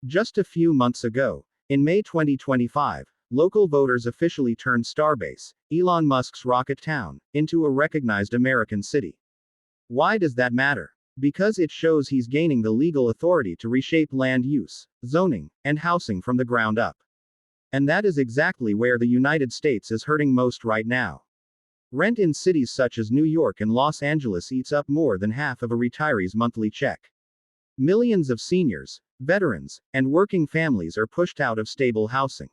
Just a few months ago, in May 2025, local voters officially turned Starbase, Elon Musk's rocket town, into a recognized American city. Why does that matter? Because it shows he's gaining the legal authority to reshape land use, zoning, and housing from the ground up. And that is exactly where the United States is hurting most right now. Rent in cities such as New York and Los Angeles eats up more than half of a retiree's monthly check. Millions of seniors, veterans, and working families are pushed out of stable housing.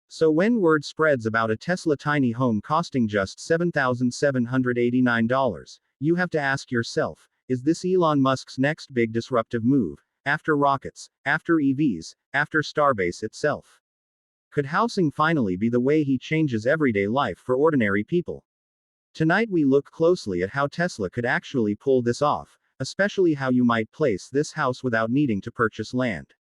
So when word spreads about a Tesla tiny home costing just $7,789, you have to ask yourself, is this Elon Musk's next big disruptive move, after rockets, after EVs, after Starbase itself? Could housing finally be the way he changes everyday life for ordinary people? Tonight we look closely at how Tesla could actually pull this off, especially how you might place this house without needing to purchase land.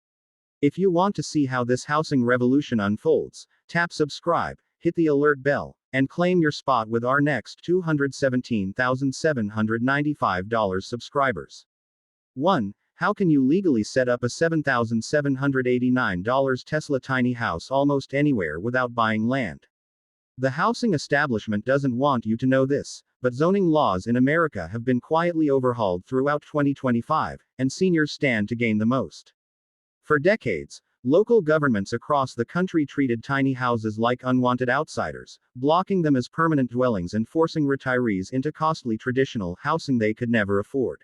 If you want to see how this housing revolution unfolds, tap subscribe, hit the alert bell, and claim your spot with our next $217,795 subscribers. 1. How can you legally set up a $7,789 Tesla tiny house almost anywhere without buying land? The housing establishment doesn't want you to know this, but zoning laws in America have been quietly overhauled throughout 2025, and seniors stand to gain the most. For decades, local governments across the country treated tiny houses like unwanted outsiders, blocking them as permanent dwellings and forcing retirees into costly traditional housing they could never afford.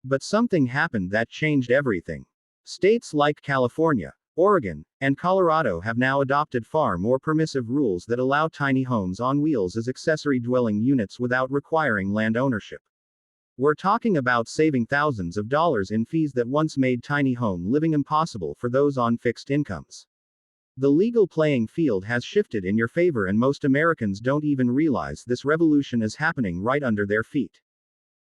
But something happened that changed everything. States like California, Oregon, and Colorado have now adopted far more permissive rules that allow tiny homes on wheels as accessory dwelling units without requiring land ownership. We're talking about saving thousands of dollars in fees that once made tiny home living impossible for those on fixed incomes. The legal playing field has shifted in your favor, and most Americans don't even realize this revolution is happening right under their feet.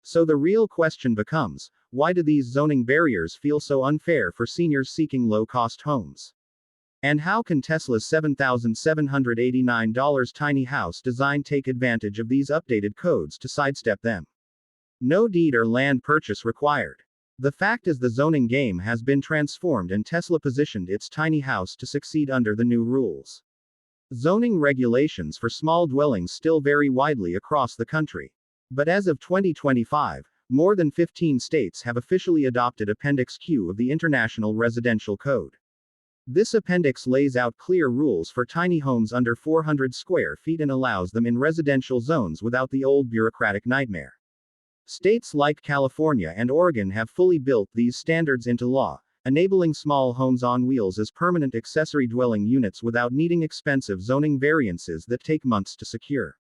So the real question becomes, why do these zoning barriers feel so unfair for seniors seeking low-cost homes? And how can Tesla's $7,789 tiny house design take advantage of these updated codes to sidestep them? No deed or land purchase required. The fact is, the zoning game has been transformed and Tesla positioned its tiny house to succeed under the new rules. Zoning regulations for small dwellings still vary widely across the country. But as of 2025, more than 15 states have officially adopted Appendix Q of the International Residential Code. This appendix lays out clear rules for tiny homes under 400 square feet and allows them in residential zones without the old bureaucratic nightmare. States like California and Oregon have fully built these standards into law, enabling small homes on wheels as permanent accessory dwelling units without needing expensive zoning variances that take months to secure.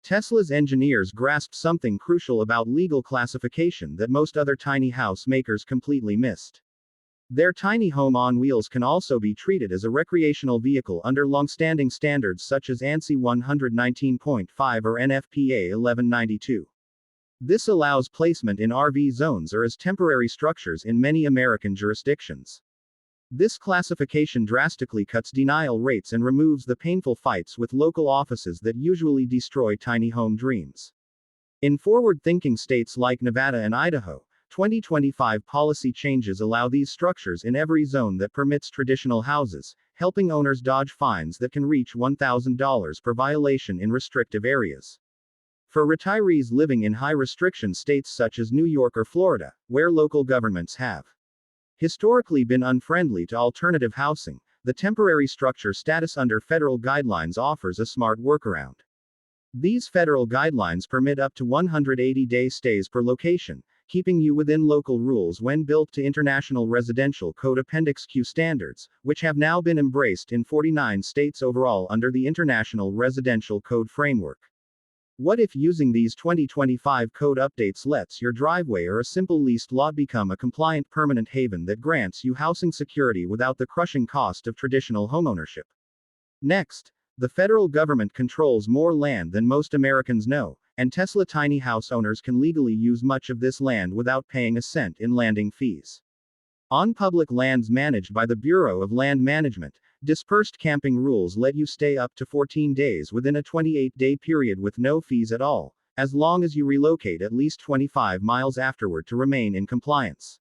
Tesla's engineers grasped something crucial about legal classification that most other tiny house makers completely missed. Their tiny home on wheels can also be treated as a recreational vehicle under long-standing standards such as ANSI 119.5 or NFPA 1192. This allows placement in RV zones or as temporary structures in many American jurisdictions. This classification drastically cuts denial rates and removes the painful fights with local offices that usually destroy tiny home dreams. In forward-thinking states like Nevada and Idaho, 2025 policy changes allow these structures in every zone that permits traditional houses, helping owners dodge fines that can reach $1,000 per violation in restrictive areas. For retirees living in high-restriction states such as New York or Florida, where local governments have historically been unfriendly to alternative housing, the temporary structure status under federal guidelines offers a smart workaround. These federal guidelines permit up to 180-day stays per location, keeping you within local rules when built to International Residential Code Appendix Q standards, which have now been embraced in 49 states overall under the International Residential Code framework. What if using these 2025 code updates lets your driveway or a simple leased lot become a compliant permanent haven that grants you housing security without the crushing cost of traditional homeownership? Next, the federal government controls more land than most Americans know, and Tesla tiny house owners can legally use much of this land without paying a cent in landing fees. On public lands managed by the Bureau of Land Management, dispersed camping rules let you stay up to 14 days within a 28-day period with no fees at all, as long as you relocate at least 25 miles afterward to remain in compliance.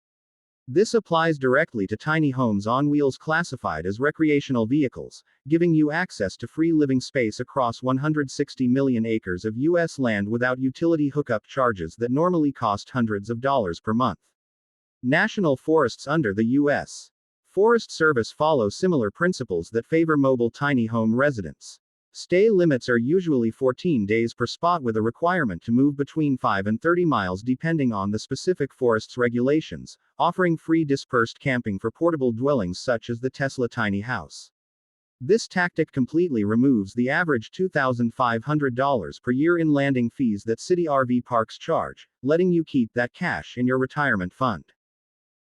This applies directly to tiny homes on wheels classified as recreational vehicles, giving you access to free living space across 160 million acres of U.S. land without utility hookup charges that normally cost hundreds of dollars per month. National forests under the U.S. Forest Service follow similar principles that favor mobile tiny home residents. Stay limits are usually 14 days per spot with a requirement to move between 5 and 30 miles depending on the specific forest's regulations, offering free dispersed camping for portable dwellings such as the Tesla tiny house. This tactic completely removes the average $2,500 per year in landing fees that city RV parks charge, letting you keep that cash in your retirement fund.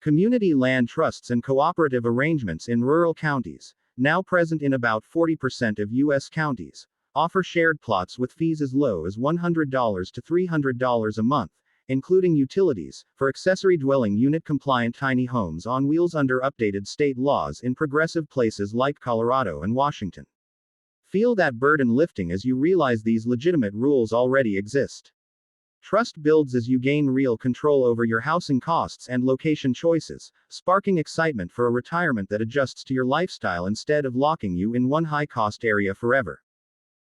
Community land trusts and cooperative arrangements in rural counties, now present in about 40% of U.S. counties, offer shared plots with fees as low as $100 to $300 a month, including utilities, for accessory dwelling unit compliant tiny homes on wheels under updated state laws in progressive places like Colorado and Washington. Feel that burden lifting as you realize these legitimate rules already exist. Trust builds as you gain real control over your housing costs and location choices, sparking excitement for a retirement that adjusts to your lifestyle instead of locking you in one high-cost area forever.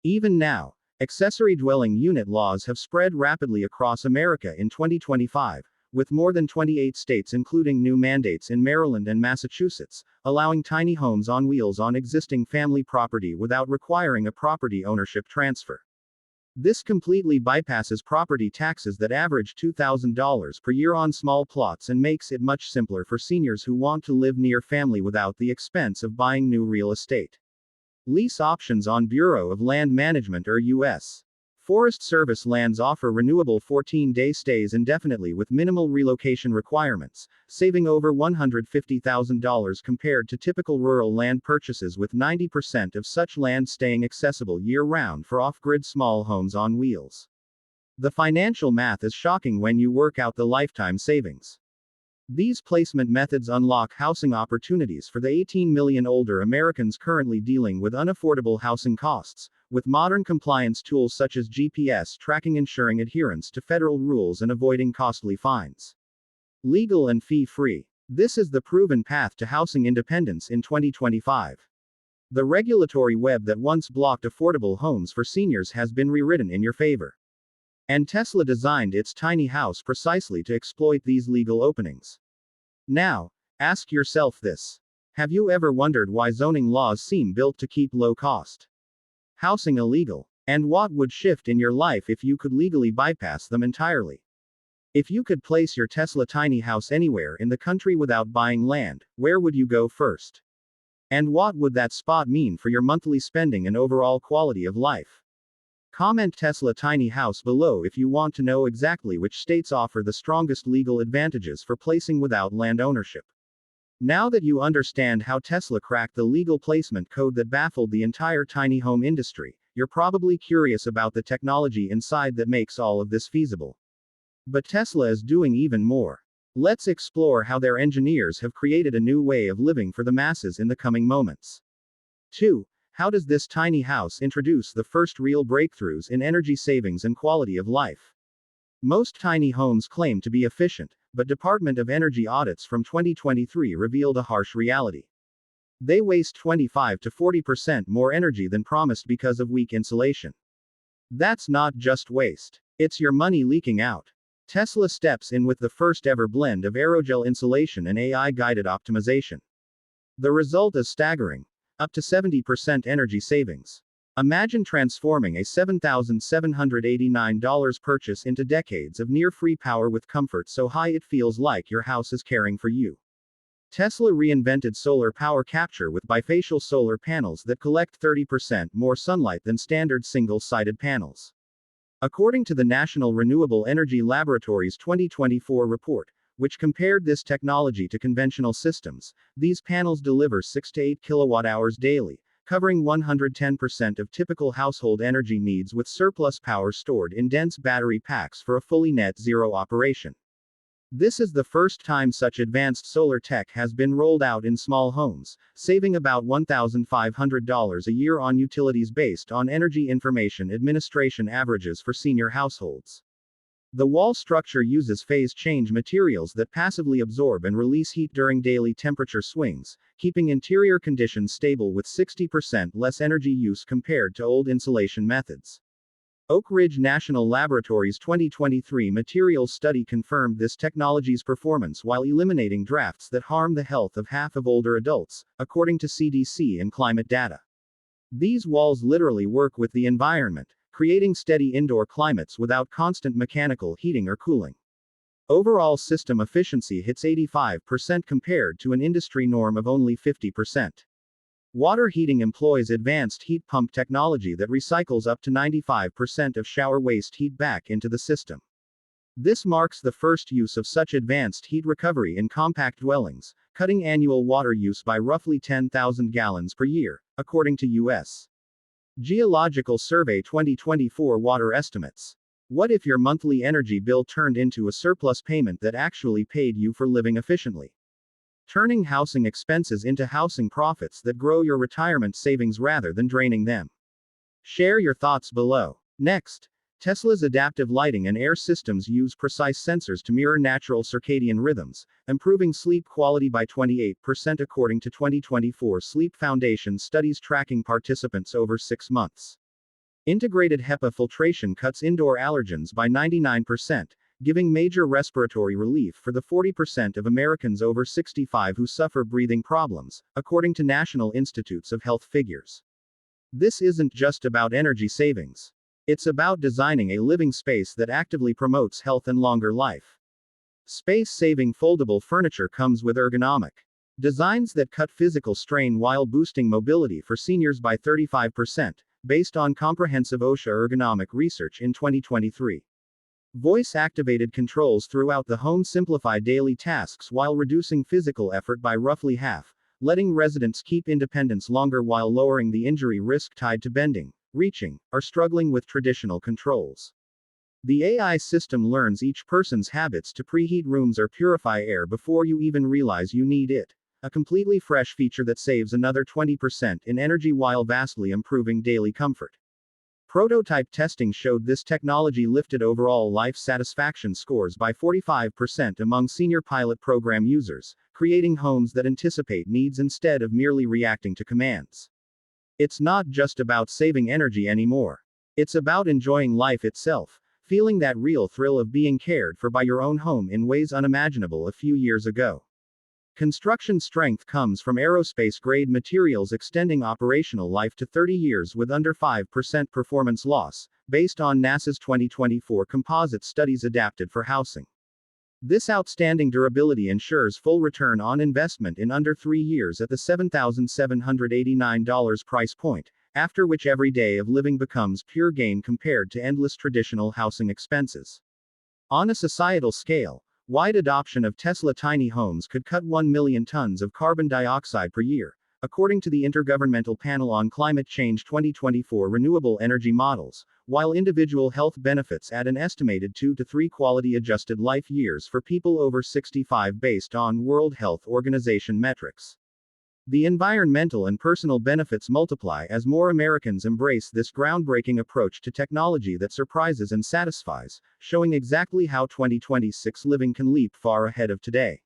Even now, accessory dwelling unit laws have spread rapidly across America in 2025, with more than 28 states including new mandates in Maryland and Massachusetts, allowing tiny homes on wheels on existing family property without requiring a property ownership transfer. This completely bypasses property taxes that average $2,000 per year on small plots and makes it much simpler for seniors who want to live near family without the expense of buying new real estate. Lease options on Bureau of Land Management or U.S. Forest Service lands offer renewable 14-day stays indefinitely with minimal relocation requirements, saving over $150,000 compared to typical rural land purchases, with 90% of such land staying accessible year-round for off-grid small homes on wheels. The financial math is shocking when you work out the lifetime savings. These placement methods unlock housing opportunities for the 18 million older Americans currently dealing with unaffordable housing costs, with modern compliance tools such as GPS tracking ensuring adherence to federal rules and avoiding costly fines. Legal and fee-free. This is the proven path to housing independence in 2025. The regulatory web that once blocked affordable homes for seniors has been rewritten in your favor. And Tesla designed its tiny house precisely to exploit these legal openings. Now, ask yourself this. Have you ever wondered why zoning laws seem built to keep low-cost housing illegal? And what would shift in your life if you could legally bypass them entirely? If you could place your Tesla tiny house anywhere in the country without buying land, where would you go first? And what would that spot mean for your monthly spending and overall quality of life? Comment Tesla tiny house below if you want to know exactly which states offer the strongest legal advantages for placing without land ownership. Now that you understand how Tesla cracked the legal placement code that baffled the entire tiny home industry, you're probably curious about the technology inside that makes all of this feasible. But Tesla is doing even more. Let's explore how their engineers have created a new way of living for the masses in the coming moments. 2. How does this tiny house introduce the first real breakthroughs in energy savings and quality of life? Most tiny homes claim to be efficient, but Department of Energy audits from 2023 revealed a harsh reality. They waste 25 to 40% more energy than promised because of weak insulation. That's not just waste. It's your money leaking out. Tesla steps in with the first ever blend of aerogel insulation and AI-guided optimization. The result is staggering. Up to 70% energy savings. Imagine transforming a $7,789 purchase into decades of near-free power with comfort so high it feels like your house is caring for you. Tesla reinvented solar power capture with bifacial solar panels that collect 30% more sunlight than standard single-sided panels. According to the National Renewable Energy Laboratory's 2024 report, which compared this technology to conventional systems, these panels deliver 6 to 8 kilowatt-hours daily, covering 110% of typical household energy needs with surplus power stored in dense battery packs for a fully net zero operation. This is the first time such advanced solar tech has been rolled out in small homes, saving about $1,500 a year on utilities based on Energy Information Administration averages for senior households. The wall structure uses phase change materials that passively absorb and release heat during daily temperature swings, keeping interior conditions stable with 60% less energy use compared to old insulation methods. Oak Ridge National Laboratory's 2023 materials study confirmed this technology's performance while eliminating drafts that harm the health of half of older adults, according to CDC and climate data. These walls literally work with the environment, creating steady indoor climates without constant mechanical heating or cooling. Overall system efficiency hits 85% compared to an industry norm of only 50%. Water heating employs advanced heat pump technology that recycles up to 95% of shower waste heat back into the system. This marks the first use of such advanced heat recovery in compact dwellings, cutting annual water use by roughly 10,000 gallons per year, according to U.S. Geological Survey 2024 water estimates. What if your monthly energy bill turned into a surplus payment that actually paid you for living efficiently? Turning housing expenses into housing profits that grow your retirement savings rather than draining them. Share your thoughts below. Next, Tesla's adaptive lighting and air systems use precise sensors to mirror natural circadian rhythms, improving sleep quality by 28% according to 2024 Sleep Foundation studies tracking participants over 6 months. Integrated HEPA filtration cuts indoor allergens by 99%, giving major respiratory relief for the 40% of Americans over 65 who suffer breathing problems, according to National Institutes of Health figures. This isn't just about energy savings. It's about designing a living space that actively promotes health and longer life. Space-saving foldable furniture comes with ergonomic designs that cut physical strain while boosting mobility for seniors by 35%, based on comprehensive OSHA ergonomic research in 2023. Voice-activated controls throughout the home simplify daily tasks while reducing physical effort by roughly half, letting residents keep independence longer while lowering the injury risk tied to bending, reaching, or struggling with traditional controls. The AI system learns each person's habits to preheat rooms or purify air before you even realize you need it. A completely fresh feature that saves another 20% in energy while vastly improving daily comfort. Prototype testing showed this technology lifted overall life satisfaction scores by 45% among senior pilot program users, creating homes that anticipate needs instead of merely reacting to commands. It's not just about saving energy anymore. It's about enjoying life itself, feeling that real thrill of being cared for by your own home in ways unimaginable a few years ago. Construction strength comes from aerospace-grade materials extending operational life to 30 years with under 5% performance loss, based on NASA's 2024 composite studies adapted for housing. This outstanding durability ensures full return on investment in under 3 years at the $7,789 price point, after which every day of living becomes pure gain compared to endless traditional housing expenses. On a societal scale, wide adoption of Tesla tiny homes could cut 1 million tons of carbon dioxide per year, according to the Intergovernmental Panel on Climate Change 2024 renewable energy models, while individual health benefits add an estimated 2 to 3 quality-adjusted life years for people over 65 based on World Health Organization metrics. The environmental and personal benefits multiply as more Americans embrace this groundbreaking approach to technology that surprises and satisfies, showing exactly how 2026 living can leap far ahead of today.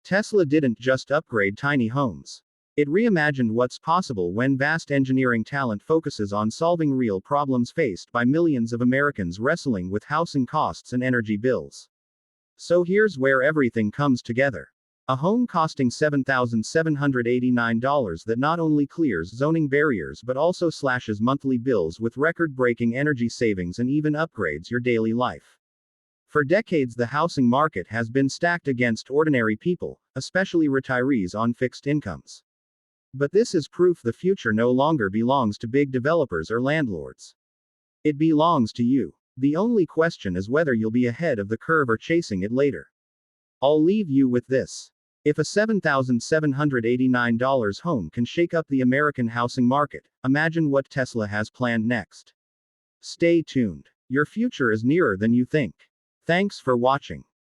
Tesla didn't just upgrade tiny homes. It reimagined what's possible when vast engineering talent focuses on solving real problems faced by millions of Americans wrestling with housing costs and energy bills. So here's where everything comes together. A home costing $7,789 that not only clears zoning barriers but also slashes monthly bills with record-breaking energy savings and even upgrades your daily life. For decades, the housing market has been stacked against ordinary people, especially retirees on fixed incomes. But this is proof the future no longer belongs to big developers or landlords. It belongs to you. The only question is whether you'll be ahead of the curve or chasing it later. I'll leave you with this. If a $7,789 home can shake up the American housing market, imagine what Tesla has planned next. Stay tuned. Your future is nearer than you think. Thanks for watching.